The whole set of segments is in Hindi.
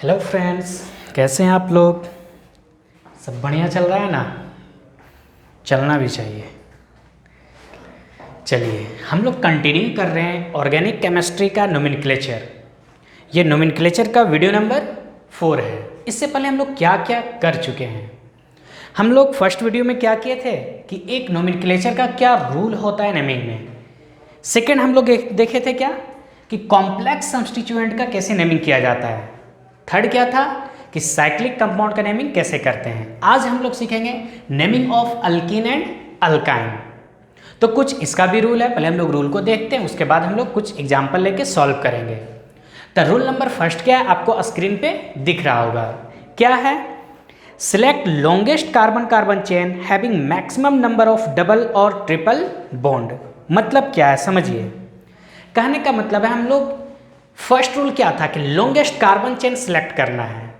हेलो फ्रेंड्स, कैसे हैं आप लोग। सब बढ़िया चल रहा है ना। चलना भी चाहिए। चलिए हम लोग कंटिन्यू कर रहे हैं ऑर्गेनिक केमिस्ट्री का नोमेनक्लेचर। ये नोमेनक्लेचर का वीडियो नंबर 4 है। इससे पहले हम लोग क्या क्या कर चुके हैं। हम लोग फर्स्ट वीडियो में क्या किए थे कि एक नोमेनक्लेचर का क्या रूल होता है नेमिंग में। सेकेंड हम लोग देखे थे क्या कि कॉम्प्लेक्स सब्स्टिट्यूएंट का कैसे नेमिंग किया जाता है। थर्ड क्या था कि साइक्लिक कंपाउंड का नेमिंग कैसे करते हैं। आज हम लोग सीखेंगे naming of alkyne and alkyne. तो कुछ इसका भी रूल है, पहले हम लोग रूल को देखते हैं, उसके बाद हम लोग कुछ एग्जाम्पल लेके सॉल्व करेंगे। तो रूल नंबर फर्स्ट क्या है, आपको स्क्रीन पे दिख रहा होगा। क्या है, select longest carbon carbon chain having maximum number of double और ट्रिपल बॉन्ड। मतलब क्या है समझिए। कहने का मतलब है हम लोग फर्स्ट रूल क्या था कि लॉन्गेस्ट कार्बन चेन सिलेक्ट करना है।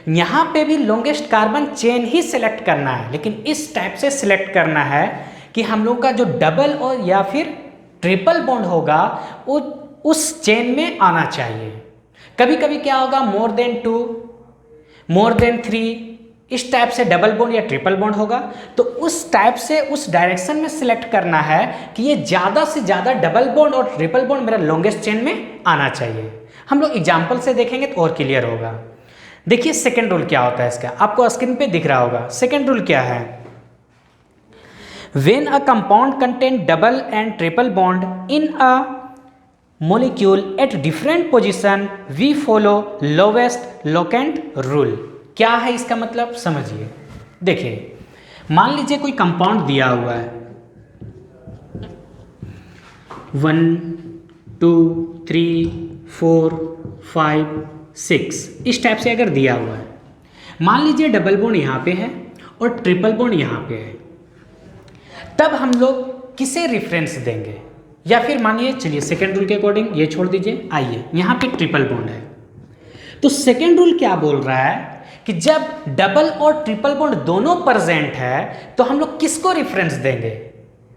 यहाँ पे भी लॉन्गेस्ट कार्बन चेन ही सिलेक्ट करना है, लेकिन इस टाइप से सिलेक्ट करना है कि हम लोग का जो डबल और या फिर ट्रिपल बॉन्ड होगा वो उस चेन में आना चाहिए। कभी कभी क्या होगा, मोर देन 2, मोर देन 3, इस टाइप से डबल बॉन्ड या ट्रिपल बॉन्ड होगा। तो उस टाइप से उस डायरेक्शन में सिलेक्ट करना है कि ये ज़्यादा से ज़्यादा डबल बॉन्ड और ट्रिपल बॉन्ड मेरा लॉन्गेस्ट चेन में आना चाहिए। हम लोग एग्जाम्पल से देखेंगे तो और क्लियर होगा। देखिए सेकेंड रूल क्या होता है इसका, आपको स्क्रीन पे दिख रहा होगा। सेकेंड रूल क्या है, when a compound contain double and triple bond in a molecule at different position we follow lowest locant rule। क्या है इसका मतलब समझिए। देखिए मान लीजिए कोई कंपाउंड दिया हुआ है 1 2 3 4 5 6 इस टाइप से अगर दिया हुआ है। मान लीजिए डबल बॉन्ड यहाँ पे है और ट्रिपल बॉन्ड यहाँ पे है, तब हम लोग किसे रेफरेंस देंगे। या फिर मानिए, चलिए सेकेंड रूल के अकॉर्डिंग ये छोड़ दीजिए, आइए यहाँ पे ट्रिपल बॉन्ड है। तो सेकेंड रूल क्या बोल रहा है कि जब डबल और ट्रिपल बॉन्ड दोनों प्रेजेंट है तो हम लोग किसको रेफरेंस देंगे,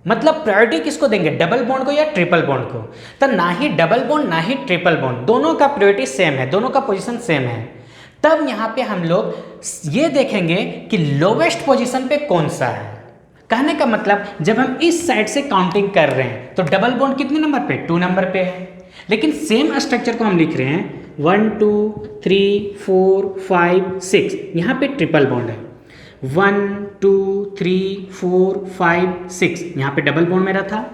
मतलब प्रायोरिटी किसको देंगे, डबल बॉन्ड को या ट्रिपल बॉन्ड को। तो ना ही डबल बॉन्ड ना ही ट्रिपल बॉन्ड, दोनों का प्रायोरिटी सेम है, दोनों का पोजीशन सेम है। तब यहाँ पे हम लोग ये देखेंगे कि लोवेस्ट पोजीशन पे कौन सा है। कहने का मतलब जब हम इस साइड से काउंटिंग कर रहे हैं तो डबल बॉन्ड कितने नंबर पे, 2 नंबर पे है। लेकिन सेम स्ट्रक्चर को हम लिख रहे हैं 1 2 3 4 5 6, यहाँ पे ट्रिपल बॉन्ड है 1 2 3 4 5 6, यहाँ पे डबल बॉन्ड मेरा था।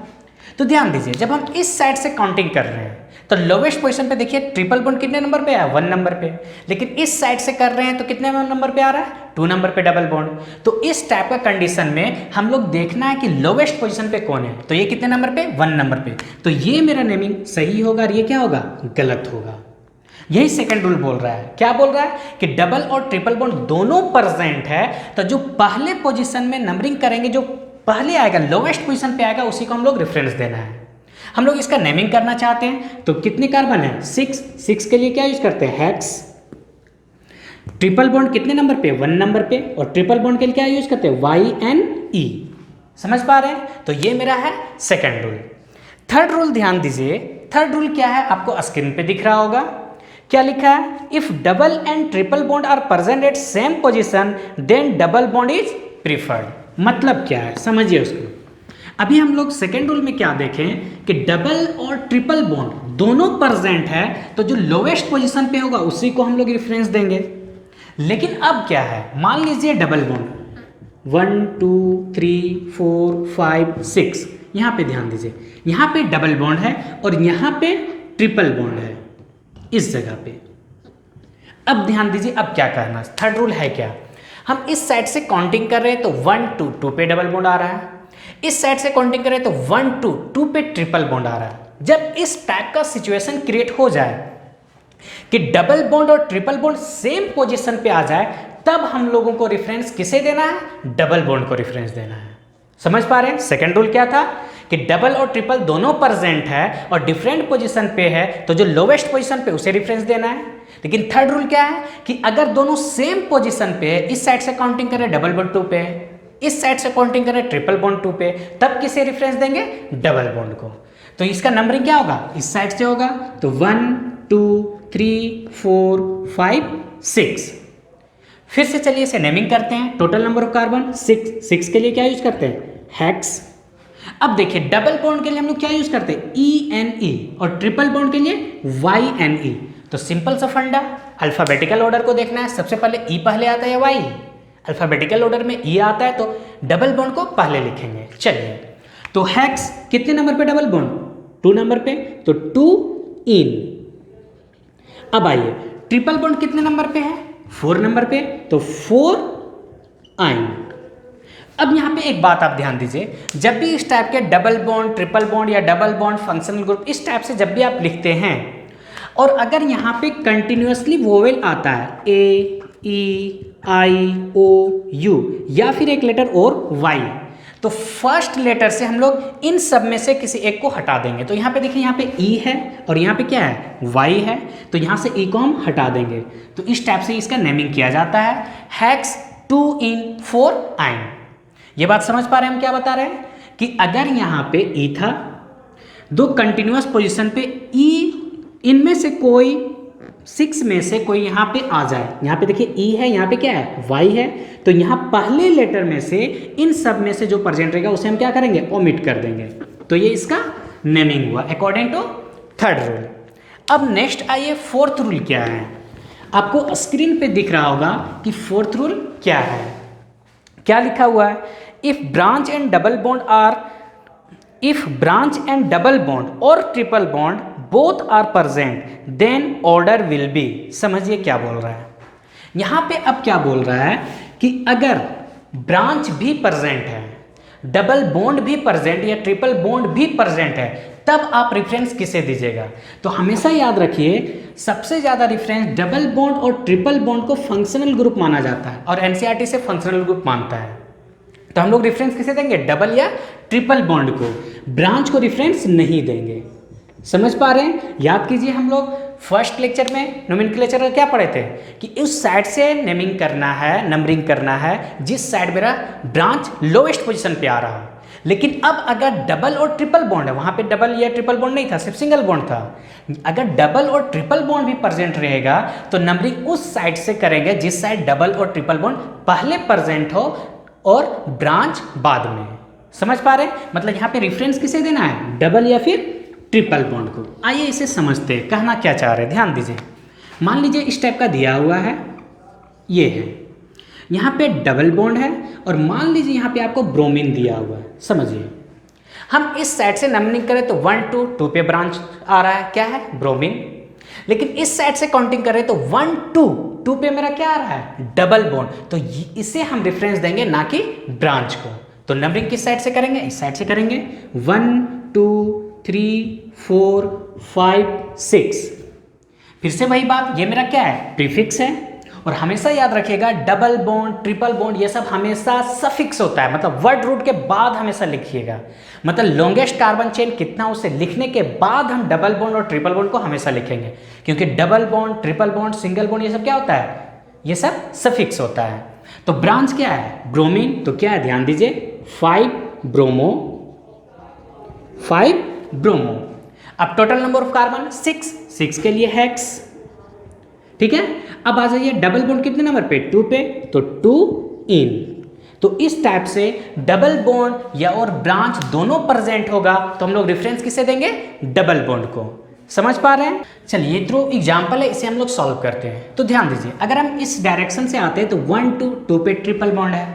तो ध्यान दीजिए जब हम इस साइड से काउंटिंग कर रहे हैं तो लोवेस्ट पोजीशन पे देखिए ट्रिपल बॉन्ड कितने नंबर पे है, 1 नंबर पे। लेकिन इस साइड से कर रहे हैं तो कितने नंबर पे आ रहा है, 2 नंबर पे डबल बॉन्ड। तो इस टाइप का कंडीशन में हम लोग देखना है कि लोवेस्ट पोजीशन पे कौन है। तो ये कितने नंबर पे, 1 नंबर पे। तो ये मेरा नेमिंग सही होगा और ये क्या होगा, गलत होगा। यही सेकंड रूल बोल रहा है। क्या बोल रहा है कि डबल और ट्रिपल बॉन्ड दोनों प्रेजेंट है तो जो पहले पोजीशन में नंबरिंग करेंगे, जो पहले आएगा लोवेस्ट पोजीशन पे आएगा, उसी को हम लोग रेफरेंस देना है। हम लोग इसका नेमिंग करना चाहते हैं तो कितने कार्बन है, 6 के लिए क्या यूज करते हैं, हेक्स। ट्रिपल बॉन्ड कितने नंबर पे, 1 नंबर पे, और ट्रिपल बॉन्ड के लिए क्या यूज करते हैं, YNE। समझ पा रहे हैं। तो ये मेरा है सेकंड रूल। थर्ड रूल ध्यान दीजिए, थर्ड रूल क्या है आपको स्क्रीन पे दिख रहा होगा। क्या लिखा है, if double and triple bond are present at same position then double bond is preferred. मतलब क्या है समझिए उसको। अभी हम लोग सेकेंड रूल में क्या देखें कि डबल और ट्रिपल बॉन्ड दोनों प्रेजेंट है तो जो लोवेस्ट पोजीशन पे होगा उसी को हम लोग रेफरेंस देंगे। लेकिन अब क्या है, मान लीजिए डबल बॉन्ड 1 2 3 4 5 6, यहाँ पे ध्यान दीजिए, यहाँ पे डबल बॉन्ड है और यहाँ पे ट्रिपल बॉन्ड है इस जगह पे। अब ध्यान दीजिए अब क्या करना, थर्ड रूल है क्या, हम इस साइड से काउंटिंग कर रहे हैं तो 1 2 2 पे डबल बॉन्ड आ रहा है, इस साइड से काउंटिंग करें तो 1 2 2 पे ट्रिपल बॉन्ड आ रहा है। जब इस टाइप का सिचुएशन क्रिएट हो जाए कि डबल बॉन्ड और ट्रिपल बॉन्ड सेम पोजीशन पे आ जाए, तब हम लोगों को रेफरेंस किसे देना है, डबल बॉन्ड को रेफरेंस देना है। समझ पा रहे हैं। सेकंड रूल क्या था कि डबल और ट्रिपल दोनों प्रेजेंट है और डिफरेंट पोजीशन पे है तो जो लोवेस्ट पोजीशन पे उसे रेफरेंस देना है। लेकिन थर्ड रूल क्या है कि अगर दोनों सेम पोजीशन पे है, इस साइड से काउंटिंग करें डबल बॉन्ड 2 पे, इस साइड से काउंटिंग करें ट्रिपल बॉन्ड 2 पे, तब किसे रेफरेंस देंगे, डबल बॉन्ड को। तो इसका नंबरिंग क्या होगा, इस साइड से होगा तो 1 2 3 4 5 6। फिर से चलिए इसे नेमिंग करते हैं। टोटल नंबर ऑफ कार्बन 6 के लिए क्या यूज करते हैं? हेक्स। अब देखिए डबल बॉन्ड के लिए हम लोग क्या यूज करते हैं? ENE, और ट्रिपल बॉन्ड के लिए YNE। तो सिंपल सा फंडा, अल्फाबेटिकल ऑर्डर को देखना है, सबसे पहले E पहले आता है या Y? अल्फाबेटिकल ऑर्डर में E आता है तो डबल बॉन्ड को पहले लिखेंगे। चलिए, तो हेक्स कितने नंबर पे डबल बॉन्ड? 2 नंबर पे, तो 2 इन। अब आइए ट्रिपल बॉन्ड कितने नंबर पे है? 4 नंबर पे, तो 4 आइन। अब यहाँ पे एक बात आप ध्यान दीजिए, जब भी इस टाइप के डबल बॉन्ड, ट्रिपल बॉन्ड या डबल बॉन्ड, फंक्शनल ग्रुप, इस टाइप से जब भी आप लिखते हैं और अगर यहाँ पे कंटिन्यूअसली वोवेल आता है A, E, I, O, U या फिर एक लेटर और Y, तो फर्स्ट लेटर से हम लोग इन सब में से किसी एक को हटा देंगे। तो यहाँ पे देखिए, यहाँ पे E है और यहाँ पे क्या है? Y है, तो यहाँ से E को हम हटा देंगे। तो इस टाइप से इसका नेमिंग किया जाता है, हेक्स 2 in 4 आइन। ये बात समझ पा रहे हैं हम क्या बता रहे हैं? कि अगर यहाँ पे E था, दो कंटिन्यूअस पोजीशन पे E, इनमें से कोई 6 में से कोई यहाँ पे आ जाए, यहाँ पे देखिए E है, यहाँ पे क्या है? Y है, तो यहाँ पहले लेटर में से इन सब में से जो प्रेजेंट रहेगा उसे हम क्या करेंगे? ओमिट कर देंगे। तो ये इसका नेमिंग हुआ अकॉर्डिंग टू थर्ड रूल। अब नेक्स्ट आइए, फोर्थ रूल क्या है? आपको स्क्रीन पे दिख रहा होगा कि फोर्थ रूल क्या है। क्या लिखा हुआ है? If branch and double bond और triple bond both are present then order will be. समझिए क्या बोल रहा है यहाँ पे। अब क्या बोल रहा है कि अगर ब्रांच भी प्रेजेंट है, डबल बॉन्ड भी प्रेजेंट या ट्रिपल बॉन्ड भी प्रेजेंट है, तब आप रेफरेंस किसे दीजिएगा? तो हमेशा याद रखिए, सबसे ज्यादा रेफरेंस डबल बॉन्ड और ट्रिपल बॉन्ड को फंक्शनल ग्रुप माना जाता है और एनसीईआरटी से फंक्शनल ग्रुप मानता है। तो हम लोग रेफरेंस किसे देंगे? डबल या ट्रिपल बॉन्ड को, ब्रांच को रेफरेंस नहीं देंगे। समझ पा रहे हैं? याद कीजिए, हम लोग फर्स्ट लेक्चर में नोमेनक्लेचर का क्या पढ़े थे कि उस साइड से नेमिंग करना है, नंबरिंग करना है जिस साइड मेरा ब्रांच लोएस्ट पोजीशन पे आ रहा है। लेकिन अब अगर डबल और ट्रिपल बॉन्ड है, वहां पे डबल या ट्रिपल बॉन्ड नहीं था, सिर्फ सिंगल बॉन्ड था। अगर डबल और ट्रिपल बॉन्ड भी प्रेजेंट रहेगा तो नंबरिंग उस साइड से करेंगे जिस साइड डबल और ट्रिपल बॉन्ड पहले प्रेजेंट हो और ब्रांच बाद में। समझ पा रहे हैं? मतलब यहाँ पे रेफरेंस किसे देना है? डबल या फिर ट्रिपल बॉन्ड को। आइए इसे समझते हैं, कहना क्या चाह रहे हैं, ध्यान दीजिए। मान लीजिए इस टाइप का दिया हुआ है, ये है, यहाँ पे डबल बॉन्ड है और मान लीजिए यहाँ पे आपको ब्रोमीन दिया हुआ है। समझिए, हम इस साइड से नंबरिंग करें तो 1 2 2 पे ब्रांच आ रहा है, क्या है? ब्रोमीन। लेकिन इस साइड से काउंटिंग करें तो 1 2 2 पे मेरा क्या आ रहा है? Double bond. तो इसे हम रेफरेंस देंगे ना कि ब्रांच को। तो नंबरिंग किस साइड से करेंगे? इस साइड से करेंगे। 1 2 3 4 5 6। फिर से वही बात, ये मेरा क्या है? प्रीफिक्स है। और हमेशा याद रखिएगा, डबल बॉन्ड, ट्रिपल बॉन्ड, ये सब हमेशा सफिक्स होता है, मतलब वर्ड रूट के बाद हमेशा लिखिएगा। मतलब लॉन्गेस्ट कार्बन चेन कितना, उसे लिखने के बाद हम डबल बॉन्ड और ट्रिपल बॉन्ड को हमेशा लिखेंगे, क्योंकि double bond, triple bond, single bond, ये सब क्या होता है? ये सब सफिक्स होता है। तो ब्रांच क्या है? ब्रोमीन। तो क्या है? ध्यान दीजिए, 5 ब्रोमो, 5 ब्रोमो। अब टोटल नंबर ऑफ कार्बन 6 के लिए हेक्स। ठीक है। अब आ जाइए डबल बॉन्ड कितने नंबर पे? 2 पे, तो 2 इन। तो इस टाइप से डबल बॉन्ड या और ब्रांच दोनों प्रेजेंट होगा तो हम लोग रेफरेंस किसे देंगे? डबल बॉन्ड को। समझ पा रहे हैं? चलिए, थ्रू एग्जाम्पल है, इसे हम लोग सॉल्व करते हैं। तो ध्यान दीजिए, अगर हम इस डायरेक्शन से आते हैं तो 1 2 2 पे ट्रिपल बॉन्ड है,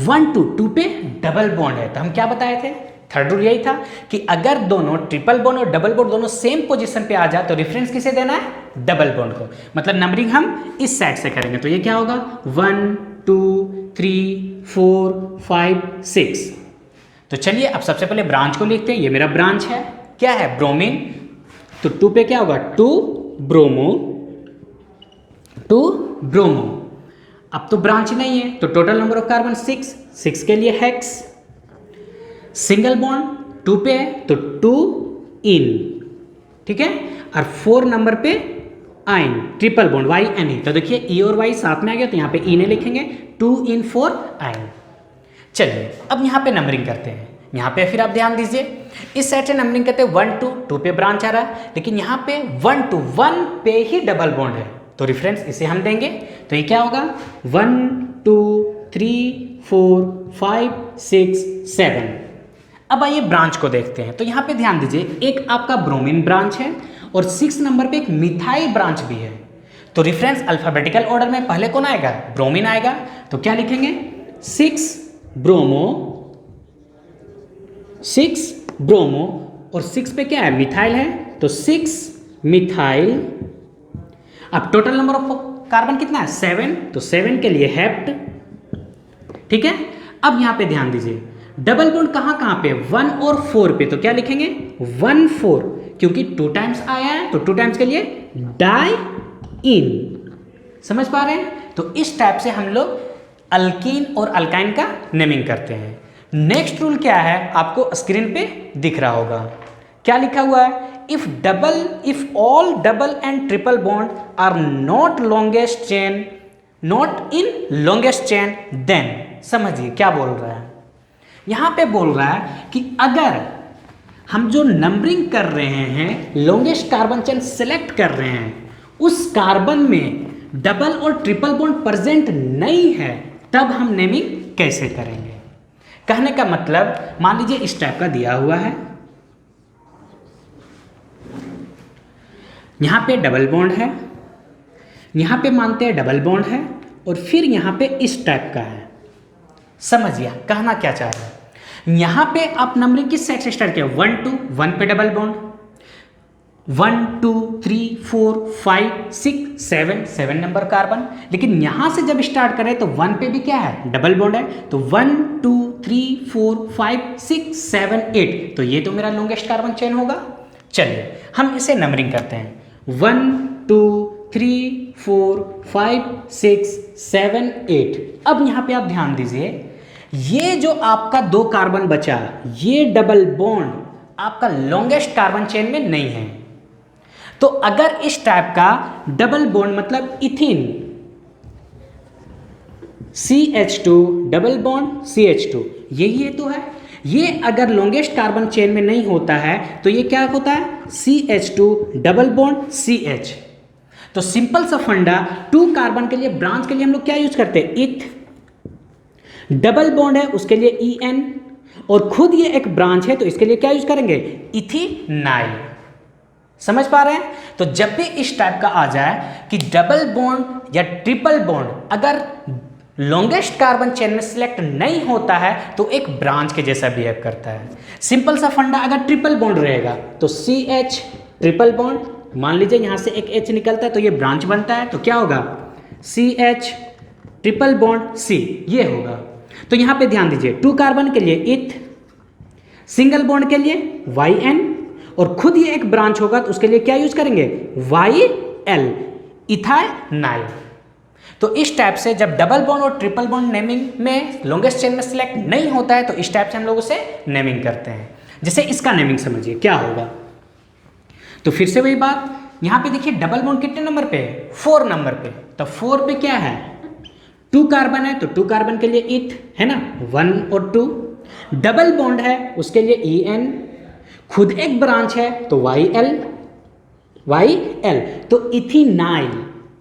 1 2 2 पे डबल बॉन्ड है। तो हम क्या बताए थे? थर्ड रूल यही था कि अगर दोनों ट्रिपल बॉन्ड और डबल बॉन्ड दोनों सेम पोजीशन पे आ जाए तो रेफरेंस किसे देना है? डबल बॉन्ड को। मतलब नंबरिंग हम इस साइड से करेंगे। तो ये क्या होगा? 1 2 3 4 5 6। तो चलिए अब सबसे पहले ब्रांच को लिखते हैं। ये मेरा ब्रांच है, क्या है? ब्रोमीन। तो 2 पे क्या होगा? 2 ब्रोमो, 2 ब्रोमो। अब तो ब्रांच नहीं है तो टोटल नंबर ऑफ कार्बन 6 के लिए हेक्स। सिंगल बॉन्ड 2 पे है तो 2 इन। ठीक है। और 4 नंबर पे आइन, ट्रिपल बॉन्ड YNE। तो देखिए E और Y साथ में आ गया तो यहाँ पे E ने लिखेंगे, 2 in 4 आइन। चलिए अब यहाँ पे नंबरिंग करते हैं। यहाँ पे फिर आप ध्यान दीजिए, इस साइड से नंबरिंग करते हैं 1 2 2 पे ब्रांच आ रहा है, लेकिन यहाँ पे 1 2 1 पे ही डबल बॉन्ड है। तो रेफरेंस इसे हम देंगे, तो ये क्या होगा 1 2 3 4 5 6 7। अब आइए ब्रांच को देखते हैं। तो यहाँ पे ध्यान दीजिए, एक आपका ब्रोमीन ब्रांच है और 6 नंबर पे एक मिथाइल ब्रांच भी है। तो रेफरेंस अल्फाबेटिकल ऑर्डर में पहले कौन आएगा, ब्रोमीन आएगा। तो क्या लिखेंगे 6 ब्रोमो, 6 ब्रोमो और 6 पे क्या है मिथाइल है, तो 6 मिथाइल। अब टोटल नंबर ऑफ कार्बन कितना है 7, तो 7 के लिए हेप्ट। ठीक है, अब यहां पे ध्यान दीजिए डबल बॉन्ड कहां कहां पे 1 और 4 पे, तो क्या लिखेंगे 1 4, क्योंकि 2 टाइम्स आया है तो 2 टाइम्स के लिए डाई इन। समझ पा रहे हैं। तो इस टाइप से हम लोग अल्कीन और अल्काइन का नेमिंग करते हैं। नेक्स्ट रूल क्या है आपको स्क्रीन पे दिख रहा होगा, क्या लिखा हुआ है, if all double and triple bond are not longest chain, not in longest chain, then. समझिए क्या बोल रहा है, यहां पे बोल रहा है कि अगर हम जो नंबरिंग कर रहे हैं लॉन्गेस्ट कार्बन चेन सेलेक्ट कर रहे हैं, उस कार्बन में डबल और ट्रिपल बॉन्ड प्रेजेंट नहीं है, तब हम नेमिंग कैसे करेंगे। कहने का मतलब मान लीजिए इस टाइप का दिया हुआ है, यहां पे डबल बॉन्ड है, यहां पे मानते हैं डबल बॉन्ड है, और फिर यहां पे इस टाइप का है। समझिए कहना क्या चाह रहा है, यहां पे आप नंबरिंग किस साइड से स्टार्ट किया, 1 2 1 पे डबल बॉन्ड, 1 2 3 4 5 6 7 7 नंबर कार्बन। लेकिन यहां से जब स्टार्ट करें तो 1 पे भी क्या है डबल बॉन्ड है, तो 1 2 3 4 5 6 7 8, तो ये तो मेरा लॉन्गेस्ट कार्बन चेन होगा। चलिए हम इसे नंबरिंग करते हैं, 1 2 3 4 5 6 7 8। अब यहां पे आप ध्यान दीजिए, ये जो आपका 2 कार्बन बचा, ये डबल बॉन्ड आपका लॉन्गेस्ट कार्बन चेन में नहीं है। तो अगर इस टाइप का डबल बॉन्ड मतलब इथिन CH2 डबल बॉन्ड CH2, यही है तो है, ये अगर लॉन्गेस्ट कार्बन चेन में नहीं होता है तो ये क्या होता है CH2 डबल बॉन्ड CH। तो सिंपल सा फंडा, 2 कार्बन के लिए ब्रांच के लिए हम लोग क्या यूज करते हैं, इथ, डबल बॉन्ड है उसके लिए EN, और खुद ये एक ब्रांच है तो इसके लिए क्या यूज करेंगे इथिनाइल। समझ पा रहे हैं। तो जब भी इस टाइप का आ जाए कि डबल बॉन्ड या ट्रिपल बॉन्ड अगर लॉन्गेस्ट कार्बन चेन में सिलेक्ट नहीं होता है तो एक ब्रांच के जैसा बिहेव करता है। सिंपल सा फंडा, अगर ट्रिपल बॉन्ड रहेगा तो CH ट्रिपल बॉन्ड, मान लीजिए यहां से एक H निकलता है तो ये ब्रांच बनता है, तो क्या होगा CH ट्रिपल बॉन्ड C, ये होगा। तो यहां पे ध्यान दीजिए, 2 कार्बन के लिए इथ, सिंगल बॉन्ड के लिए YN, और खुद ये एक ब्रांच होगा तो उसके लिए क्या यूज करेंगे YL, इथाइनाइल। तो इस टाइप से जब डबल बॉन्ड और ट्रिपल बॉन्ड नेमिंग में लॉन्गेस्ट चेन में सिलेक्ट नहीं होता है तो इस टाइप से हम लोग उसे नेमिंग करते हैं। जैसे इसका नेमिंग समझिए क्या होगा। तो फिर से वही बात, यहां पे देखिए डबल बॉन्ड कितने नंबर पे है, 4 नंबर पे। तो 4 पे क्या है 2 कार्बन है, तो 2 कार्बन के लिए इथ है ना, 1 और 2। डबल बॉन्ड है उसके लिए EN, खुद एक ब्रांच है तो YL, तो इथिनाइल,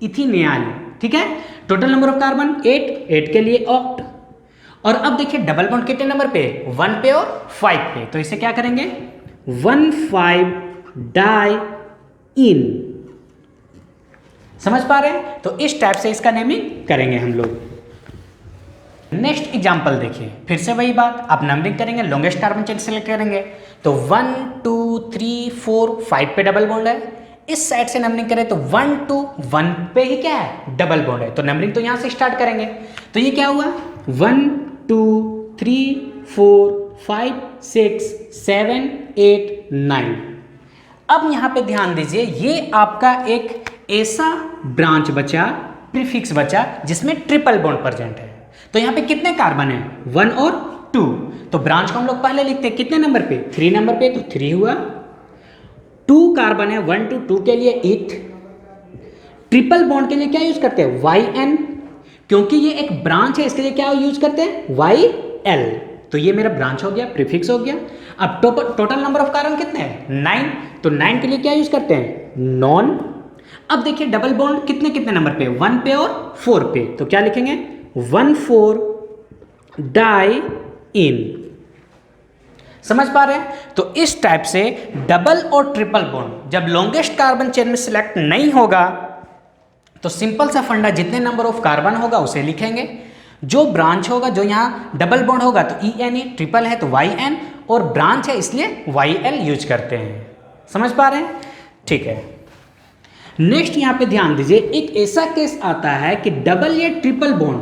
इथिनाइल। ठीक है, टोटल नंबर ऑफ कार्बन 8, 8 के लिए ऑक्ट। और अब देखिए डबल बॉन्ड कितने नंबर पे, 1 पे और 5 पे, तो इसे क्या करेंगे 1 5 डाई इन। समझ पा रहे हैं। तो इस टाइप से इसका नेमिंग करेंगे हम लोग। नेक्स्ट एग्जांपल देखिए, फिर से वही बात, आप नंबरिंग करेंगे, लॉन्गेस्ट कार्बन चेन सेलेक्ट करेंगे, तो 1 2 3 4 5 पे डबल बॉन्ड है। इस साइड से नंबरिंग करें तो 1 2 1 पे ही क्या है डबल बॉन्ड है, तो नंबरिंग तो यहां से स्टार्ट करेंगे। तो ये क्या हुआ 1 2 3 4 5 6 7 8 9। अब यहां पे ध्यान दीजिए, ये आपका एक ऐसा ब्रांच बचा, प्रीफिक्स बचा जिसमें ट्रिपल बॉन्ड प्रेजेंट है। तो यहां पे कितने कार्बन है 1 और 2, तो ब्रांच को हम लोग पहले लिखते हैं कितने नंबर पे 3 नंबर पे, तो 3 हुआ। 2 कार्बन है 1 2 2 के लिए इथ, ट्रिपल बॉन्ड के लिए क्या यूज करते हैं YN, क्योंकि ये एक ब्रांच है इसके लिए क्या यूज करते हैं YL, तो ये मेरा ब्रांच हो गया, प्रीफिक्स हो गया। अब टोटल नंबर ऑफ कार्बन कितने हैं 9, तो 9 के लिए क्या यूज करते हैं नॉन। अब देखिए डबल बॉन्ड कितने कितने नंबर पे, 1 पे और 4 पे, तो क्या लिखेंगे 1,4 डाई इन। समझ पा रहे हैं? तो इस टाइप से डबल और ट्रिपल बॉन्ड जब लॉन्गेस्ट कार्बन चेन में सिलेक्ट नहीं होगा तो सिंपल सा फंडा, जितने नंबर ऑफ कार्बन होगा उसे लिखेंगे, जो ब्रांच होगा, जो यहाँ डबल बॉन्ड होगा तो ENE, ट्रिपल है तो YN, और ब्रांच है इसलिए YL यूज करते हैं। समझ पा रहे हैं? ठीक है। नेक्स्ट यहाँ पे ध्यान दीजिए, एक ऐसा केस आता है कि डबल या ट्रिपल बॉन्ड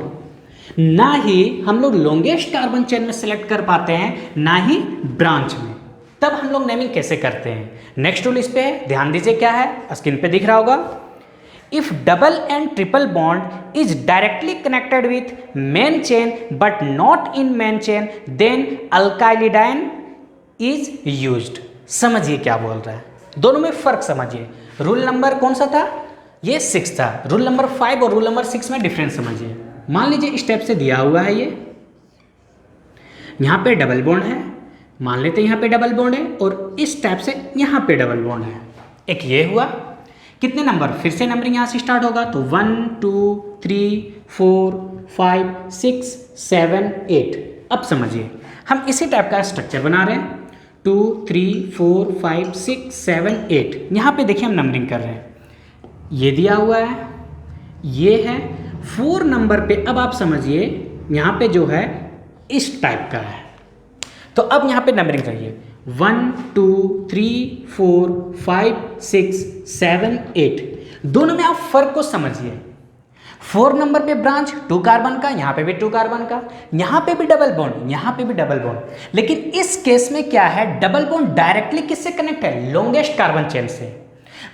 ना ही हम लोग लॉन्गेस्ट कार्बन चेन में सिलेक्ट कर पाते हैं, ना ही ब्रांच में, तब हम लोग नेमिंग कैसे करते हैं? नेक्स्ट रूल इस पे है, ध्यान दीजिए क्या है, स्क्रीन पे दिख रहा होगा। If double and triple bond is directly connected with main chain but not in main chain then alkylidyne is used. समझिए क्या बोल रहा है, दोनों में फर्क समझिए। रूल नंबर कौन सा था? ये 6 था। रूल नंबर 5 और रूल नंबर 6 में डिफरेंस समझिए। मान लीजिए स्टेप से दिया हुआ है, ये यहाँ पे डबल बॉन्ड है, मान लेते हैं यहाँ पे डबल बॉन्ड है, और इस टाइप से यहाँ पे डबल बॉन्ड है। एक ये हुआ, कितने नंबर, फिर से नंबरिंग यहाँ से स्टार्ट होगा तो 1 2 3 4 5 6 7 8। अब समझिए हम इसी टाइप का स्ट्रक्चर बना रहे हैं, 2 3 4 5 6 7 8। यहाँ पे देखिए हम नंबरिंग कर रहे हैं, ये दिया हुआ है, ये है 4 नंबर पे। अब आप समझिए यहाँ पे जो है इस टाइप का है, तो अब यहाँ पे नंबरिंग करिए 1 2 3 4 5 6 7 8। दोनों में आप फर्क को समझिए। 4 नंबर पे ब्रांच 2 कार्बन का, यहाँ पे भी 2 कार्बन का, यहाँ पे भी डबल बॉन्ड, यहाँ पे भी डबल बॉन्ड। लेकिन इस केस में क्या है, डबल बॉन्ड डायरेक्टली किससे कनेक्ट है? लॉन्गेस्ट कार्बन चेन से।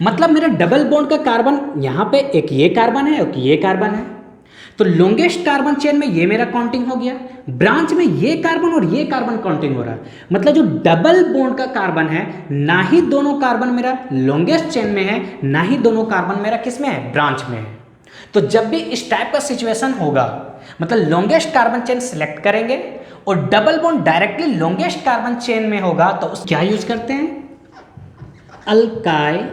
मतलब मेरा डबल बॉन्ड का कार्बन यहाँ पे एक ये कार्बन है, एक ये कार्बन है, तो लॉन्गेस्ट कार्बन चेन में ये मेरा काउंटिंग हो गया, ब्रांच में ये कार्बन और ये कार्बन काउंटिंग हो रहा है। मतलब जो डबल बॉन्ड का कार्बन है, ना ही दोनों कार्बन मेरा लॉन्गेस्ट चेन में है, ना ही दोनों कार्बन मेरा किस में है? ब्रांच में है। तो जब भी इस टाइप का सिचुएशन होगा, मतलब लॉन्गेस्ट कार्बन चेन सिलेक्ट करेंगे और double bond directly longest carbon chain में होगा तो उस क्या यूज करते हैं? अल्काइलिडीन।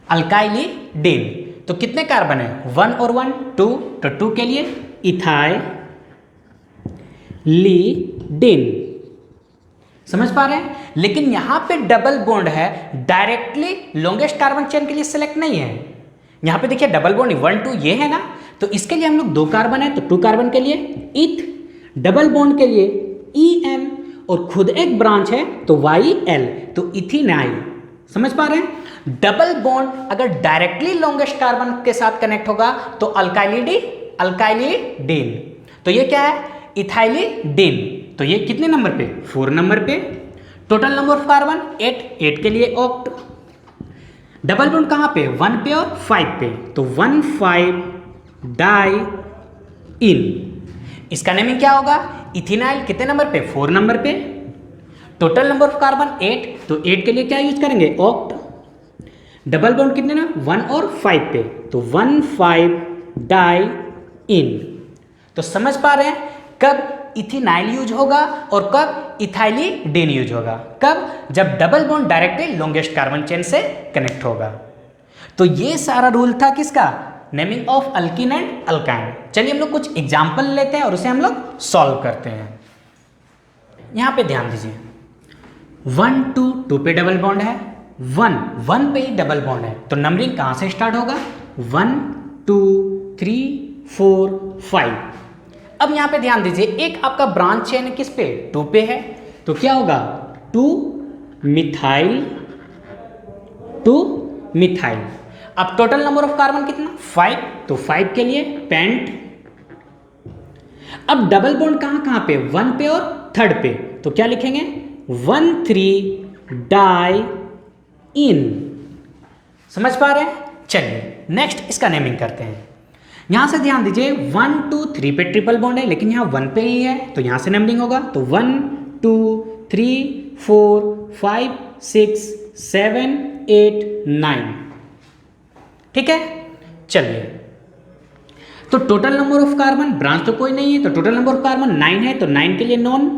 अल्काइलिडीन। तो कितने कार्बन है? 1 और 1 2, तो 2 के लिए इथाइलिडीन। समझ पा रहे हैं? लेकिन यहां पे डबल बॉन्ड है, डायरेक्टली लॉन्गेस्ट कार्बन चेन के लिए सिलेक्ट नहीं है। यहां पे देखिए डबल बॉन्ड 1 2 ये है ना, तो इसके लिए हम लोग 2 कार्बन है तो 2 कार्बन के लिए इथ, डबल बॉन्ड के लिए EN, और खुद एक ब्रांच है तो YL, तो इथिनाइल। समझ पा रहे हैं? डबल बॉन्ड अगर डायरेक्टली लॉन्गेस्ट कार्बन के साथ कनेक्ट होगा तो अल्काइलिडीन। तो ये क्या है? इथाइलिडीन। तो ये कितने नंबर पे? 4 नंबर पे। टोटल नंबर ऑफ कार्बन 8 के लिए ऑक्ट। डबल बॉन्ड कहां पे? 1 पे और 5 पे, तो 1,5 डाई इन। इसका नेमिंग क्या होगा? इथिनाइल। कितने नंबर पे? 4 नंबर पे। टोटल नंबर ऑफ कार्बन 8, तो 8 के लिए क्या यूज करेंगे? ऑक्ट। डबल बॉन्ड कितने ना? 1 और 5 पे, तो 1,5 डाई इन। तो समझ पा रहे हैं कब इथिनाइल यूज होगा और कब इथाइलिडीन यूज होगा? कब? जब double bond directly longest carbon chain से कनेक्ट होगा। तो ये सारा रूल था किसका? Naming of alkyne and alkyne. चलिए हम लोग कुछ एग्जाम्पल लेते हैं और उसे हम लोग सॉल्व करते हैं। यहां पे ध्यान दीजिए, 1 2 2 पे डबल बॉन्ड है, 1 पे ही डबल बॉन्ड है, तो नंबरिंग कहां से स्टार्ट होगा? 1 2 3 4 5। अब यहां पे ध्यान दीजिए, एक आपका ब्रांच चेन किस पे? 2 पे है, तो क्या होगा? 2 मिथाइल। अब टोटल नंबर ऑफ कार्बन कितना? 5, तो 5 के लिए पेंट। अब डबल बॉन्ड कहां पे? 1 पे और 3rd पे, तो क्या लिखेंगे? 1,3 डाई इन। समझ पा रहे हैं? चलिए नेक्स्ट इसका नेमिंग करते हैं। यहां से ध्यान दीजिए, 1 2 3 पे ट्रिपल बॉन्ड है, लेकिन यहां 1 पे ही है, तो यहां से नंबरिंग होगा, तो 1 2 3 4 5 6 7 8 9। ठीक है? चलिए, तो total number of carbon, branch तो कोई नहीं है, तो टोटल नंबर ऑफ कार्बन 9 है, तो 9 के लिए नॉन।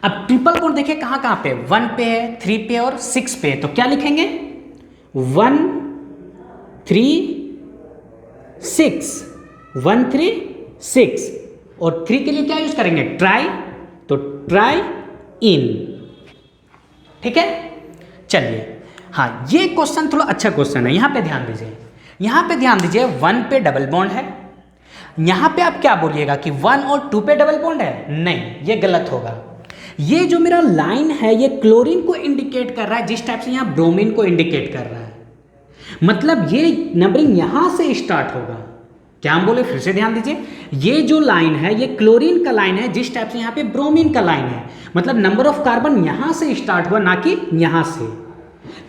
अब ट्रिपल बॉन्ड देखिए कहाँ कहाँ पे, 1 पे है, 3 पे और 6 पे, तो क्या लिखेंगे 1 3 6, 1 3 6, और 3 के लिए क्या यूज करेंगे ट्राई, तो ट्राई इन, ठीक है। चलिए हाँ, ये क्वेश्चन थोड़ा अच्छा क्वेश्चन है, यहां पे ध्यान दीजिए, यहां पे ध्यान दीजिए 1 पे डबल बॉन्ड है, यहां पे आप क्या बोलिएगा कि 1 और 2 पे डबल बॉन्ड है, नहीं ये गलत होगा। ये जो मेरा लाइन है ये क्लोरीन को इंडिकेट कर रहा है, जिस टाइप से यहां ब्रोमीन को इंडिकेट कर रहा है, मतलब ये नंबरिंग यहां से स्टार्ट होगा। क्या हम बोले, फिर से ध्यान दीजिए, ये जो लाइन है ये क्लोरीन का लाइन है, जिस टाइप से यहाँ पे ब्रोमीन का लाइन है, मतलब नंबर ऑफ कार्बन यहां से स्टार्ट हुआ ना कि यहां से।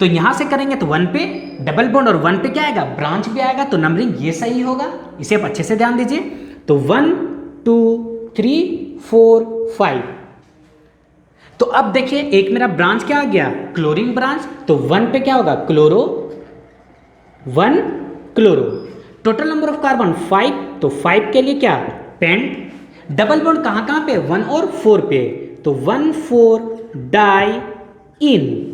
तो यहां से करेंगे तो 1 पे डबल बॉन्ड और 1 पे क्या आएगा ब्रांच भी आएगा, तो नंबरिंग ये सही होगा, इसे आप अच्छे से ध्यान दीजिए। तो 1 2 3 4 5, तो अब देखिए एक मेरा ब्रांच क्या आ गया क्लोरीन ब्रांच, तो 1 पे क्या होगा chloro, 1 chloro, total number of carbon 5, तो 5 के लिए क्या पेंट, डबल बॉन्ड कहां कहां पे 1 और 4 पे, तो 1 4 डाई इन,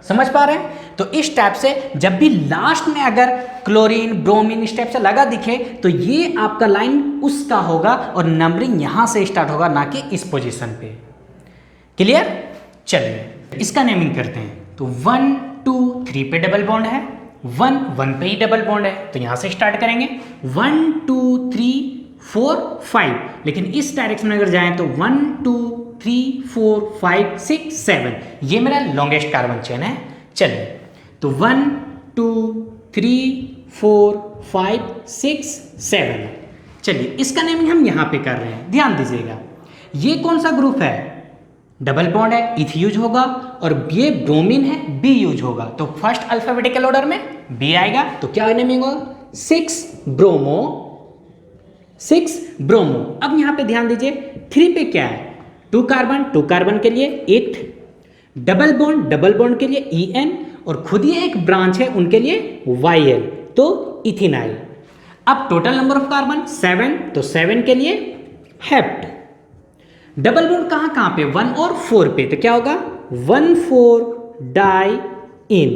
समझ पा रहे हैं। तो इस टाइप से जब भी लास्ट में अगर क्लोरीन ब्रोमीन इस टाइप से लगा दिखे तो ये आपका लाइन उसका होगा और नंबरिंग यहां से स्टार्ट होगा ना कि इस पोजीशन पे, क्लियर। चलिए इसका नेमिंग करते हैं, तो 1 2 3 पे डबल बॉन्ड है, 1 पे ही डबल बॉन्ड है, तो यहां से स्टार्ट करेंगे 1 2 3 4 5, लेकिन इस डायरेक्शन में अगर जाएं तो 1 2 3 4 5 6 7, ये मेरा लॉन्गेस्ट कार्बन चेन है। चलिए तो 1 2 3 4 5 6 7, चलिए इसका नेमिंग हम यहां पे कर रहे हैं, ध्यान दीजिएगा। ये कौन सा ग्रुप है, डबल बॉन्ड है, इथ यूज होगा, और ये ब्रोमीन है, बी यूज होगा, तो फर्स्ट अल्फाबेटिकल ऑर्डर में बी आएगा, तो क्या नेमिंग होगा 6 ब्रोमो, 6 ब्रोमो। अब यहां पे ध्यान दीजिए 3 पे क्या है 2 कार्बन के लिए इथ, डबल बॉन्ड के लिए EN, और खुद ही एक ब्रांच है उनके लिए YL, तो इथिनाइल। अब टोटल नंबर ऑफ कार्बन 7, तो 7 के लिए हेप्ट, डबल बॉन्ड कहां कहां पे 1 और 4 पे, तो क्या होगा 1 4 डाई इन,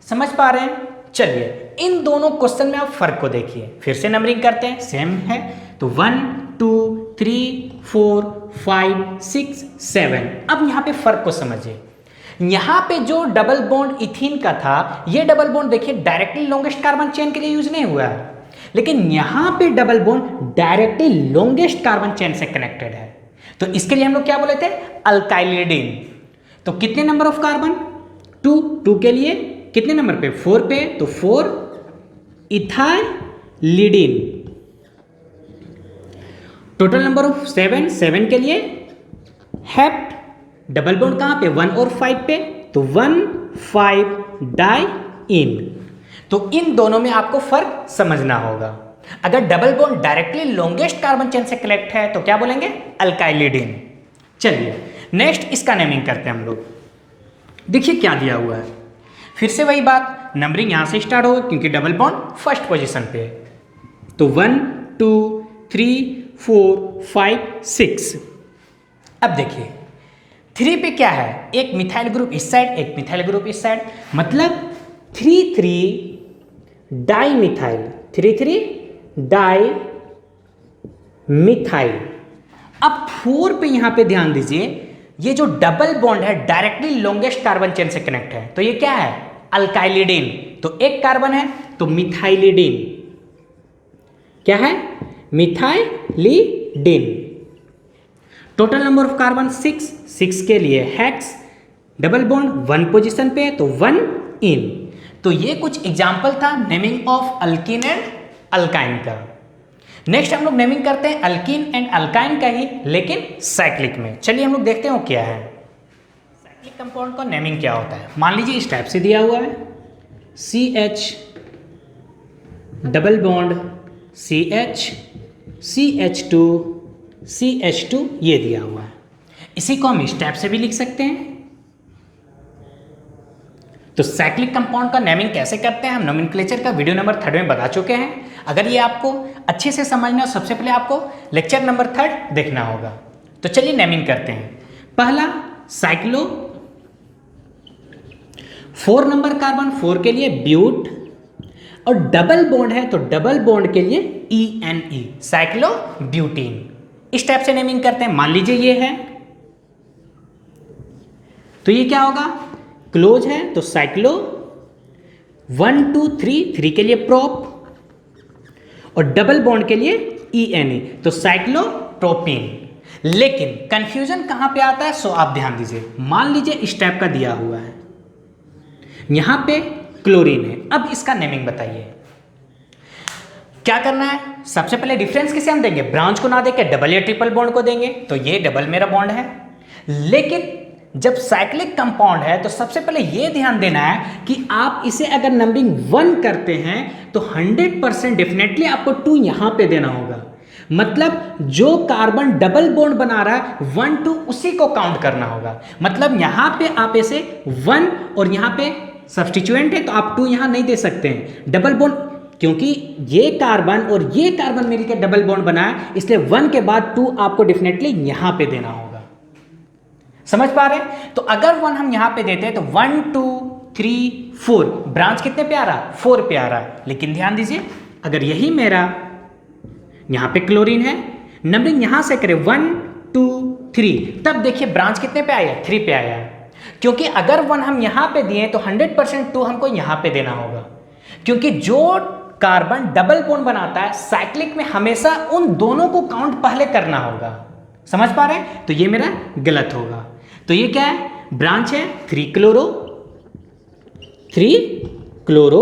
समझ पा रहे हैं। चलिए इन दोनों क्वेश्चन में आप फर्क को देखिए, फिर से नंबरिंग करते हैं, सेम है, तो 1 2 3 4 5 6 7। अब यहां पे फर्क को समझिए, यहां पे जो डबल बॉन्ड इथीन का था, ये डबल बॉन्ड देखिए डायरेक्टली लॉन्गेस्ट कार्बन चेन के लिए यूज नहीं हुआ है, लेकिन यहां पे double bond directly longest carbon chain से कनेक्टेड है, तो इसके लिए हम लोग क्या बोले थे अल्काइलिडीन। तो कितने नंबर ऑफ कार्बन 2 के लिए, कितने नंबर पे 4 पे, तो 4 इथाइलिडीन, टोटल नंबर ऑफ 7 के लिए हेप्ट, डबल बॉन्ड कहां पे 1 और 5 पे, तो 1 5 डाई इन। तो इन दोनों में आपको फर्क समझना होगा, अगर double bond directly longest carbon chain से कनेक्ट है तो क्या बोलेंगे अल्काइलिडीन। चलिए नेक्स्ट इसका नेमिंग करते हैं हम लोग, देखिए क्या दिया हुआ है, फिर से वही बात, नंबरिंग यहां से स्टार्ट होगा क्योंकि डबल बॉन्ड फर्स्ट पोजीशन पे है, तो 1 2 3 4 5 6। अब देखिए 3 पे क्या है, एक मिथाइल ग्रुप इस साइड, एक मिथाइल ग्रुप इस साइड, मतलब 3 3 डाई मिथाइल, 3 3 डाई मिथाइल। अब 4 पे यहां पे ध्यान दीजिए, ये जो डबल बॉन्ड है डायरेक्टली लॉन्गेस्ट कार्बन चेन से कनेक्ट है, तो ये क्या है अल्काइलिडीन, तो एक कार्बन है तो मिथाइलिडीन, क्या है methylidene, total number of carbon 6 के लिए हेक्स, डबल बॉन्ड 1 पोजीशन पे तो 1 इन। तो ये कुछ एग्जाम्पल था naming of alkyne and alkyne का। नेक्स्ट हम लोग नेमिंग करते हैं अल्कीन एंड अल्काइन का ही, लेकिन साइक्लिक में। चलिए हम लोग देखते हैं वो क्या है, साइक्लिक कंपाउंड का नेमिंग क्या होता है। मान लीजिए इस टाइप से दिया हुआ है CH double bond CH CH2 CH2, ये दिया हुआ है, इसी को हम इस टाइप से भी लिख सकते हैं। तो साइक्लिक कंपाउंड का नेमिंग कैसे करते हैं हम नोमेनक्लेचर का वीडियो नंबर 3 में बता चुके हैं। अगर ये आपको अच्छे से समझना हो सबसे पहले आपको लेक्चर नंबर 3 देखना होगा। तो चलिए नेमिंग करते हैं। पहला साइक्लो, 4 नंबर कार्बन 4 के लिए ब्यूट, और डबल बॉन्ड है तो डबल बॉन्ड के लिए ENE, साइक्लो ब्यूटीन। इस टाइप से नेमिंग करते हैं। मान लीजिए ये है, तो ये क्या होगा, क्लोज है तो साइक्लो 1 2 3, 3 के लिए प्रोप, और डबल बॉन्ड के लिए ENE, तो साइक्लो प्रोपीन। लेकिन कंफ्यूजन कहां पे आता है, सो आप ध्यान दीजिए। मान लीजिए इस टाइप का दिया हुआ है, यहां पे क्लोरीन है। अब इसका नेमिंग बताइए क्या करना है। सबसे पहले डिफरेंस किसे हम देंगे, ब्रांच को ना देके डबल या ट्रिपल बॉन्ड को देंगे, तो ये डबल मेरा बॉन्ड है। लेकिन जब साइक्लिक कंपाउंड है तो सबसे पहले ये ध्यान देना है कि आप इसे अगर नंबरिंग 1 करते हैं तो 100% डेफिनेटली आपको 2 यहां पे देना होगा। मतलब जो कार्बन डबल बॉन्ड बना रहा है 1 2 उसी को काउंट करना होगा। मतलब यहां पे आप इसे 1 और यहां पे सब्स्टिट्यूएंट है तो आप 2 यहां नहीं दे सकते हैं। डबल बॉन्ड, क्योंकि ये कार्बन और ये कार्बन मिलकर डबल बॉन्ड बना है, इसलिए 1 के बाद 2 आपको डेफिनेटली यहां पे देना होगा। समझ पा रहे हैं? तो अगर 1 हम यहां पे देते हैं तो 1 2 3 4, ब्रांच कितने पे आ रहा, 4 पे आ रहा है। लेकिन ध्यान दीजिए, अगर यही मेरा यहां पे क्लोरीन है, नंबरिंग यहां से करें 1 2 3, तब देखिए ब्रांच कितने पे आया, 3 पे आया है। क्योंकि अगर 1 हम यहां पे दिए तो 100% 2 हमको यहां पे देना होगा। क्योंकि जो कार्बन डबल बॉन्ड बनाता है साइक्लिक में हमेशा उन दोनों को काउंट पहले करना होगा। समझ पा रहे हैं? तो ये मेरा गलत होगा। तो ये क्या है, ब्रांच है 3 क्लोरो,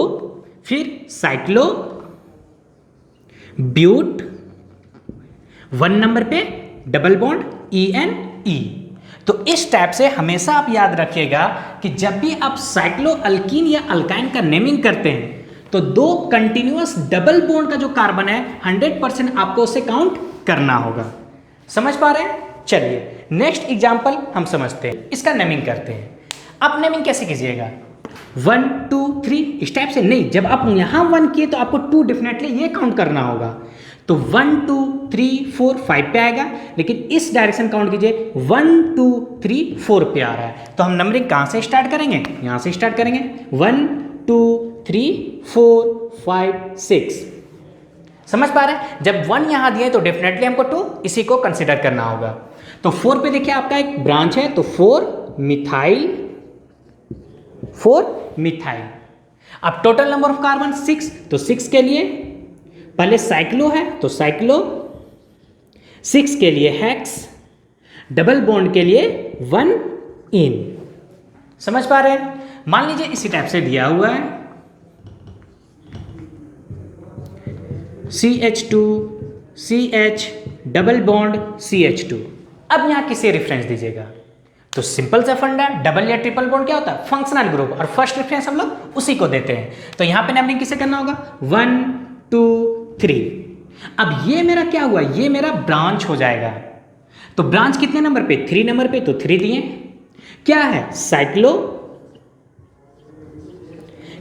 फिर साइक्लो ब्यूट, 1 नंबर पे डबल बॉन्ड ENE। तो इस टाइप से हमेशा आप याद रखिएगा कि जब भी आप साइक्लो अल्कीन या अल्काइन का नेमिंग करते हैं तो 2 कंटिन्यूअस डबल बॉन्ड का जो कार्बन है 100% आपको उसे काउंट करना होगा। समझ पा रहे हैं? चलिए नेक्स्ट एग्जांपल हम समझते हैं, इसका नेमिंग करते हैं। आप नेमिंग कैसे कीजिएगा, 1 2 3 इस टाइप से नहीं। जब आप यहां 1 किए तो आपको 2 डेफिनेटली ये काउंट करना होगा। तो 1 2 3 4 5 पे आएगा, लेकिन इस डायरेक्शन काउंट कीजिए 1 2 3 4 पे आ रहा है। तो हम नंबरिंग कहां से स्टार्ट करेंगे, यहां से स्टार्ट करेंगे 1 2 3 4 5 6। समझ पा रहे हैं? जब 1 यहां दिए तो डेफिनेटली हमको 2 इसी को कंसिडर करना होगा। तो 4 पे देखिए आपका एक ब्रांच है, तो 4 मिथाइल। अब टोटल नंबर ऑफ कार्बन 6, तो 6 के लिए पहले साइक्लो है तो साइक्लो, 6 के लिए हेक्स, डबल बॉन्ड के लिए 1 इन। समझ पा रहे हैं? मान लीजिए इसी टाइप से दिया हुआ है CH2 CH double bond CH2। अब यहां किसे रेफरेंस दीजिएगा, तो सिंपल सा फंडा, डबल या ट्रिपल बॉन्ड क्या होता है, फंक्शनल ग्रुप, और फर्स्ट रेफरेंस हम लोग उसी को देते हैं। तो यहां पे नंबरिंग किसे करना होगा, 1 2 3। अब ये मेरा क्या हुआ, ये मेरा ब्रांच हो जाएगा। तो ब्रांच कितने नंबर पे, 3 नंबर पे, तो 3 दिए। क्या है, साइक्लो,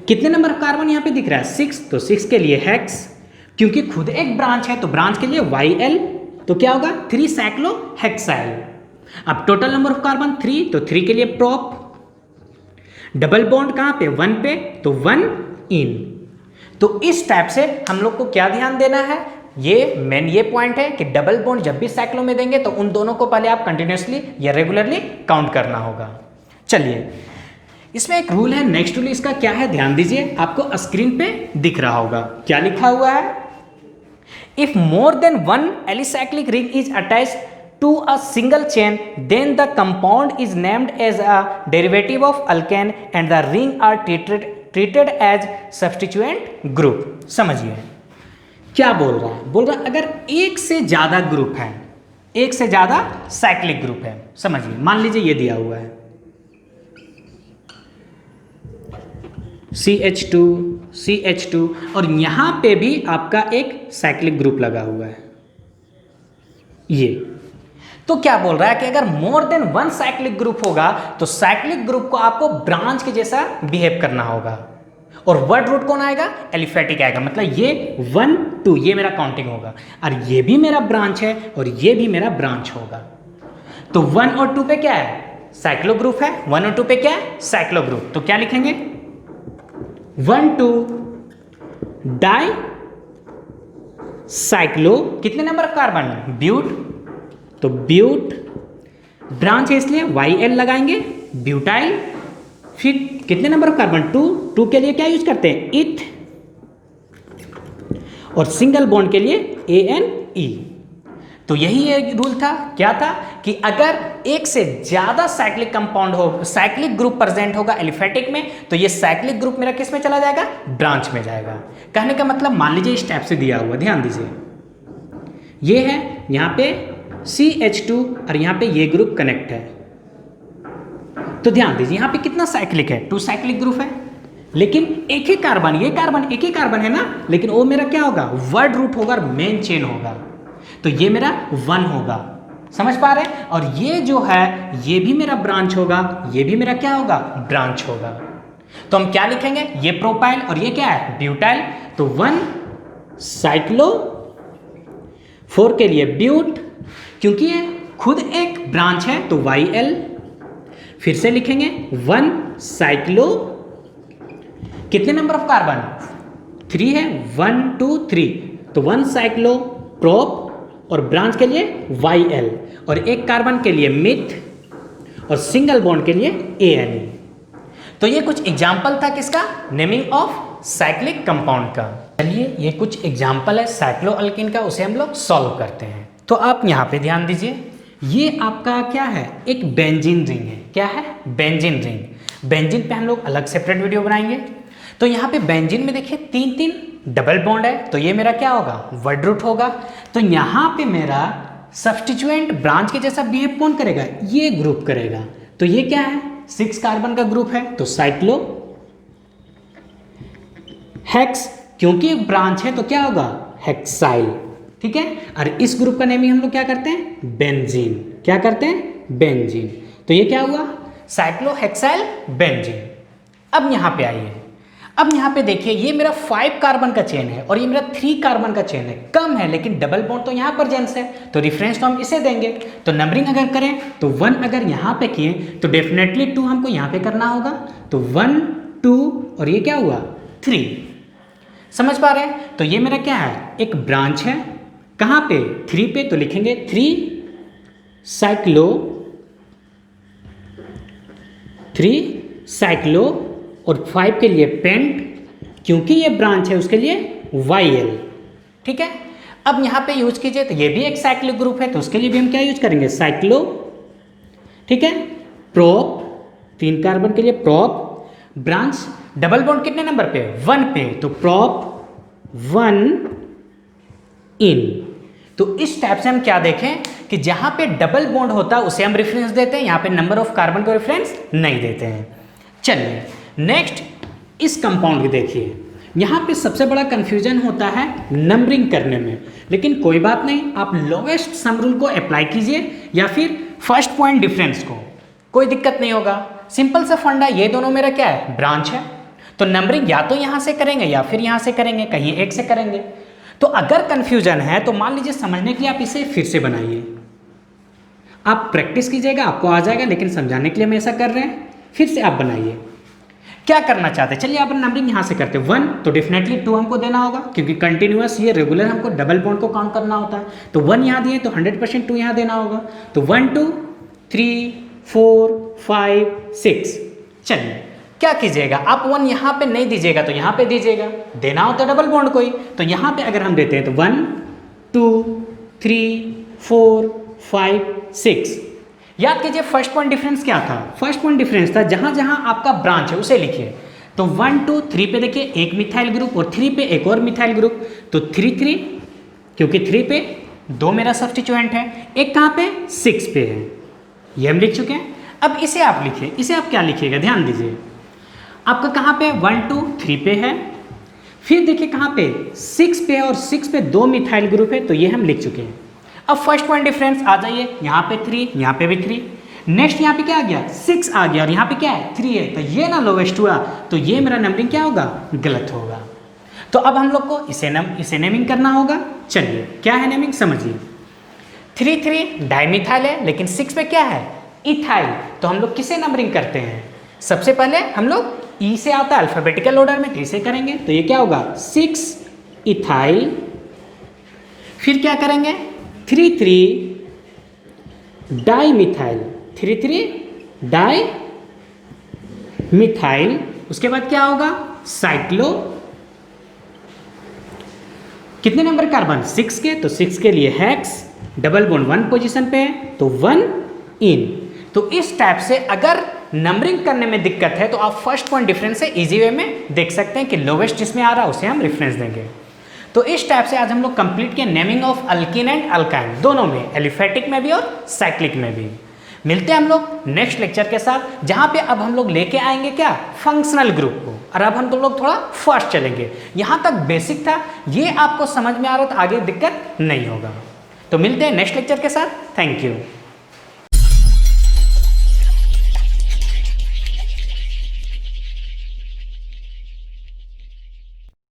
कितने नंबर कार्बन यहां पे दिख रहा है, 6, तो 6 के लिए हेक्स, क्योंकि खुद एक ब्रांच है तो ब्रांच के लिए YL, तो क्या होगा 3 साइक्लो हेक्साइल। अब टोटल नंबर ऑफ कार्बन 3, तो 3 के लिए प्रोप, डबल बॉन्ड कहां पे, 1 पे, तो 1 इन। तो इस टाइप से हम लोग को क्या ध्यान देना है, ये मेन ये पॉइंट है कि डबल बॉन्ड जब भी साइक्लो में देंगे तो उन दोनों को पहले आप कंटिन्यूसली या रेगुलरली काउंट करना होगा। चलिए इसमें एक रूल है, नेक्स्ट रूल इसका क्या है, ध्यान दीजिए, आपको स्क्रीन पे दिख रहा होगा। क्या लिखा हुआ है, if more than 1 alicyclic ring is attached to a single chain, then the compound is named as a derivative of alkane and the ring are treated as substituent group। समझिए क्या बोल रहा है, बोल रहा है अगर एक से ज्यादा ग्रुप है, एक से ज्यादा साइक्लिक ग्रुप है, समझिए मान लीजिए ये दिया हुआ है CH2 CH2 और यहां पे भी आपका एक साइक्लिक ग्रुप लगा हुआ है। ये तो क्या बोल रहा है कि अगर मोर देन 1 साइक्लिक ग्रुप होगा तो साइक्लिक ग्रुप को आपको ब्रांच के जैसा बिहेव करना होगा, और वर्ड रूट कौन आएगा, एलिफेटिक आएगा। मतलब ये 1 2 ये मेरा काउंटिंग होगा, और ये भी मेरा ब्रांच है और ये भी मेरा ब्रांच होगा। तो 1 और 2 पे क्या है, साइक्लो ग्रुप है, 1 और 2 पे क्या है, साइक्लो ग्रुप। तो क्या लिखेंगे, 1 2 डाई साइक्लो, कितने नंबर ऑफ कार्बन, ब्यूट, तो ब्यूट ब्रांच है इसलिए YL लगाएंगे, ब्यूटाइल। फिर कितने नंबर ऑफ कार्बन, 2, 2 के लिए क्या यूज करते हैं, इथ, और सिंगल बॉन्ड के लिए ANE। तो यही एक रूल था, क्या था कि अगर एक से ज्यादा साइक्लिक कंपाउंड हो, साइक्लिक ग्रुप प्रेजेंट होगा एलिफेटिक में, तो ये साइक्लिक ग्रुप मेरा किस में चला जाएगा, ब्रांच में जाएगा। कहने का मतलब मान लीजिए इस टाइप से दिया हुआ, ध्यान दीजिए, ये है यहाँ पे CH2 और यहाँ पे ये ग्रुप कनेक्ट है। तो ध्यान दीजिए यहाँ पे कितना साइक्लिक है, 2 साइक्लिक ग्रुप है, लेकिन एक ही कार्बन, ये कार्बन एक ही कार्बन है ना, लेकिन वो मेरा क्या होगा, वर्ड रूट होगा और मेन चेन होगा, तो ये मेरा 1 होगा। समझ पा रहे हैं? और ये जो है ये भी मेरा ब्रांच होगा, ये भी मेरा क्या होगा, ब्रांच होगा। तो हम क्या लिखेंगे, ये प्रोपाइल और ये क्या है, ब्यूटाइल। तो 1 साइक्लो, 4 के लिए ब्यूट, क्योंकि ये खुद एक ब्रांच है तो YL। फिर से लिखेंगे 1 साइक्लो, कितने नंबर ऑफ कार्बन, 3 है, 1 2 3, तो 1 साइक्लो प्रोप और ब्रांच के लिए YL, और एक कार्बन के लिए मिथ और सिंगल बॉन्ड के लिए ANE। तो ये कुछ एग्जाम्पल था किसका, नेमिंग ऑफ साइक्लिक कंपाउंड का। चलिए ये कुछ एग्जाम्पल है साइक्लो अल्किन का, उसे हम लोग सॉल्व करते हैं। तो आप यहाँ पे ध्यान दीजिए, ये आपका क्या है, एक बेंजीन रिंग है, क्या है, बेंजीन रिंग। बेंजीन पे हम लोग अलग सेपरेट वीडियो बनाएंगे। तो यहाँ पे बेंजीन में देखिए 3 डबल बॉन्ड है, तो ये मेरा क्या होगा, वर्ड रूट होगा। तो यहाँ पे मेरा सब्स्टिट्यूएंट ब्रांच के जैसा बिहेव कौन करेगा, ये ग्रुप करेगा। तो ये क्या है, 6 कार्बन का ग्रुप है, तो साइक्लो हेक्स, क्योंकि एक ब्रांच है तो क्या होगा, हेक्साइल। ठीक है, और इस ग्रुप का नेम ही हम लोग क्या करते हैं, बेंजीन। क्या करते हैं, बेंजीन। तो ये क्या हुआ, साइक्लोहेक्साइल बेंजीन। अब यहाँ पे आइए, अब यहाँ पे देखिए ये मेरा 5 कार्बन का चेन है और ये मेरा 3 कार्बन का चेन है, कम है लेकिन डबल बॉन्ड तो यहाँ पर जेंस है, तो रेफरेंस तो हम इसे देंगे। तो नंबरिंग अगर करें तो 1 अगर यहाँ पे किए तो डेफिनेटली 2 हमको यहाँ पे करना होगा। तो 1 2 और ये क्या हुआ, 3। समझ पा रहे हैं? तो ये मेरा क्या है, एक ब्रांच है, कहाँ पे, 3 पे, तो लिखेंगे 3 साइक्लो और 5 के लिए पेंट, क्योंकि ये ब्रांच है उसके लिए YL। ठीक है, अब यहाँ पे यूज कीजिए, तो ये भी एक साइक्लिक ग्रुप है, तो उसके लिए भी हम क्या यूज करेंगे, साइक्लो। ठीक है, प्रोप, 3 कार्बन के लिए प्रोप, ब्रांच डबल बॉन्ड कितने नंबर पे, 1 पे, तो प्रोप 1 इन। तो इस टाइप से हम क्या देखें कि जहां पे डबल बॉन्ड होता है उसे हम रेफरेंस देते हैं, यहां पे नंबर ऑफ कार्बन को रेफरेंस नहीं देते हैं। चलिए नेक्स्ट इस कंपाउंड की देखिए, यहाँ पे सबसे बड़ा कंफ्यूजन होता है नंबरिंग करने में, लेकिन कोई बात नहीं, आप लोवेस्ट सम रूल को अप्लाई कीजिए या फिर फर्स्ट पॉइंट डिफरेंस को, कोई दिक्कत नहीं होगा। सिंपल सा फंडा, ये दोनों मेरा क्या है, ब्रांच है, तो नंबरिंग या तो यहाँ से करेंगे या फिर यहाँ से करेंगे, कहीं एक से करेंगे। तो अगर कंफ्यूजन है तो मान लीजिए समझने के लिए आप इसे फिर से बनाइए, आप प्रैक्टिस कीजिएगा, आपको आ जाएगा, लेकिन समझाने के लिए हम ऐसा कर रहे हैं, फिर से आप बनाइए। क्या करना चाहते हैं, चलिए आप नंबरिंग यहाँ से करते हैं, 1 तो डेफिनेटली 2 हमको देना होगा, क्योंकि कंटिन्यूअस ये रेगुलर हमको डबल बॉन्ड को काउंट करना होता है। तो 1 यहाँ दिए तो 100% 2 यहाँ देना होगा। तो 1 2 3 4 5 6। चलिए क्या कीजिएगा, आप 1 यहाँ पे नहीं दीजिएगा तो यहाँ पे दीजिएगा, देना होता है डबल बॉन्ड कोई, तो यहाँ पे अगर हम देते हैं तो 1 2 3 4 5 6। याद कीजिए फर्स्ट पॉइंट डिफरेंस क्या था, फर्स्ट पॉइंट डिफरेंस था जहां जहां आपका ब्रांच है उसे लिखिए। तो 1 2 3 पे देखिए एक मिथाइल ग्रुप और 3 पे एक और मिथाइल ग्रुप, तो 3 3, क्योंकि 3 पे 2 मेरा सब्स्टिट्यूएंट है, एक कहाँ पे 6 पे है, ये हम लिख चुके हैं। अब इसे आप लिखिए, इसे आप क्या लिखिएगा, ध्यान दीजिए, आपका कहाँ पे 1 2 3 पे है, फिर देखिए कहाँ पे 6 पे, और 6 पे 2 मिथाइल ग्रुप है, तो ये हम लिख चुके हैं। अब फर्स्ट पॉइंट डिफरेंस आ जाइए, यहाँ पे 3, यहाँ पे भी 3, नेक्स्ट यहाँ पे क्या आ गया, 6 आ गया, और यहाँ पे क्या है 3 है, तो ये ना लोवेस्ट हुआ, तो ये मेरा नंबरिंग क्या होगा, गलत होगा। तो अब हम लोग को इसे नेमिंग करना होगा। चलिए क्या है नेमिंग समझिए, 3 डाइमिथाइल है, लेकिन 6 पे क्या है, इथाइल। तो हम लोग किसे नंबरिंग करते हैं, सबसे पहले हम लोग ई से आता है अल्फाबेटिकल ऑर्डर में, तो इसे करेंगे। तो ये क्या होगा 6 इथाइल, फिर क्या करेंगे 3 डाइमिथाइल, 3 डाइमिथाइल। उसके बाद क्या होगा साइक्लो, कितने नंबर कार्बन 6 के, तो 6 के लिए हेक्स, डबल बॉन्ड 1 पोजीशन पे है तो 1 इन। तो इस टाइप से अगर नंबरिंग करने में दिक्कत है तो आप फर्स्ट पॉइंट डिफरेंस से इजी वे में देख सकते हैं कि लोवेस्ट जिसमें आ रहा है उसे हम रेफरेंस देंगे। तो इस टाइप से आज हम लोग कंप्लीट किए naming of alkyne and alkyne, दोनों में, एलिफेटिक में भी और साइक्लिक में भी। मिलते हैं हम लोग नेक्स्ट लेक्चर के साथ, जहां पे अब हम लोग लेके आएंगे क्या, फंक्शनल ग्रुप को। और अब हम लोग थोड़ा फास्ट चलेंगे, यहां तक बेसिक था, ये आपको समझ में आ रहा तो आगे दिक्कत नहीं होगा। तो मिलते हैं नेक्स्ट लेक्चर के साथ, थैंक यू।